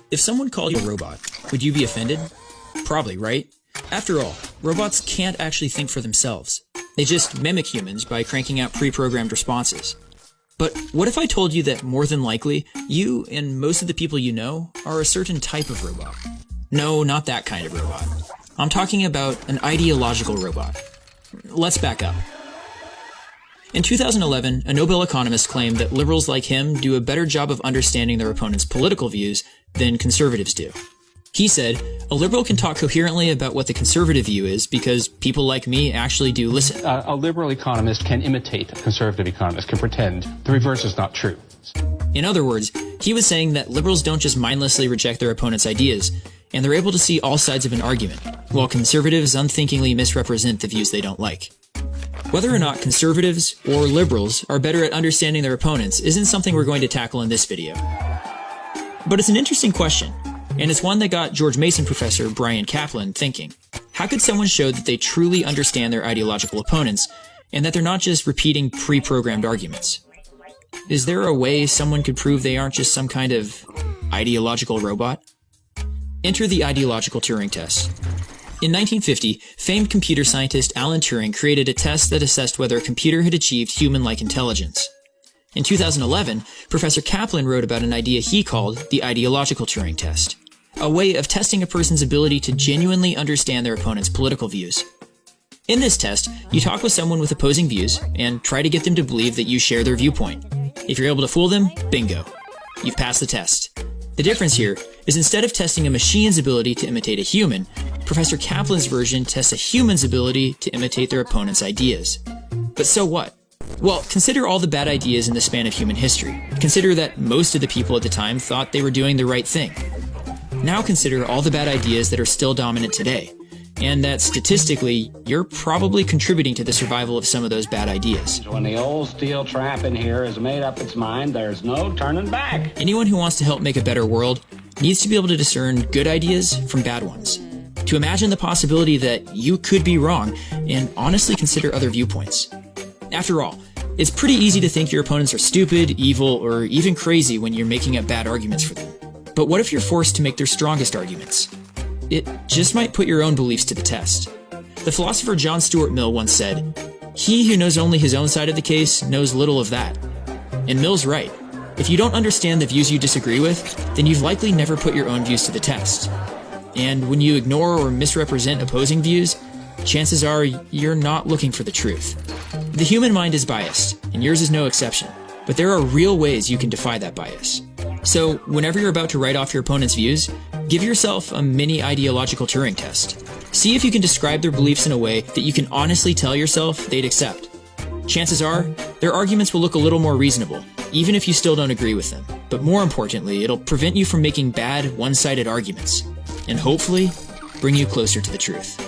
If someone called you a robot, would you be offended? Probably, right? After all, robots can't actually think for themselves. They just mimic humans by cranking out pre-programmed responses. But what if I told you that more than likely, you and most of the people you know are a certain type of robot? No, not that kind of robot. I'm talking about an ideological robot. Let's back up. In 2011, a Nobel economist claimed that liberals like him do a better job of understanding their opponent's political views than conservatives do. He said, a liberal can talk coherently about what the conservative view is because people like me actually do listen. A liberal economist can imitate a conservative economist, can pretend the reverse is not true. In other words, he was saying that liberals don't just mindlessly reject their opponent's ideas, and they're able to see all sides of an argument, while conservatives unthinkingly misrepresent the views they don't like. Whether or not conservatives or liberals are better at understanding their opponents isn't something we're going to tackle in this video. But it's an interesting question, and it's one that got George Mason professor Bryan Caplan thinking. How could someone show that they truly understand their ideological opponents, and that they're not just repeating pre-programmed arguments? Is there a way someone could prove they aren't just some kind of ideological robot? Enter the ideological Turing test. In 1950, famed computer scientist Alan Turing created a test that assessed whether a computer had achieved human-like intelligence. In 2011, Professor Caplan wrote about an idea he called the ideological Turing test, a way of testing a person's ability to genuinely understand their opponent's political views. In this test, you talk with someone with opposing views and try to get them to believe that you share their viewpoint. If you're able to fool them, bingo. You've passed the test. The difference here is instead of testing a machine's ability to imitate a human, Professor Caplan's version tests a human's ability to imitate their opponent's ideas. But so what? Well, consider all the bad ideas in the span of human history. Consider that most of the people at the time thought they were doing the right thing. Now consider all the bad ideas that are still dominant today, and that statistically, you're probably contributing to the survival of some of those bad ideas. When the old steel trap in here has made up its mind, there's no turning back. Anyone who wants to help make a better world needs to be able to discern good ideas from bad ones, to imagine the possibility that you could be wrong, and honestly consider other viewpoints. After all, it's pretty easy to think your opponents are stupid, evil, or even crazy when you're making up bad arguments for them. But what if you're forced to make their strongest arguments? It just might put your own beliefs to the test. The philosopher John Stuart Mill once said, "He who knows only his own side of the case knows little of that." And Mill's right. If you don't understand the views you disagree with, then you've likely never put your own views to the test. And when you ignore or misrepresent opposing views, chances are you're not looking for the truth. The human mind is biased, and yours is no exception. But there are real ways you can defy that bias. So, whenever you're about to write off your opponent's views, give yourself a mini ideological Turing test. See if you can describe their beliefs in a way that you can honestly tell yourself they'd accept. Chances are, their arguments will look a little more reasonable, even if you still don't agree with them. But more importantly, it'll prevent you from making bad, one-sided arguments, and hopefully, bring you closer to the truth.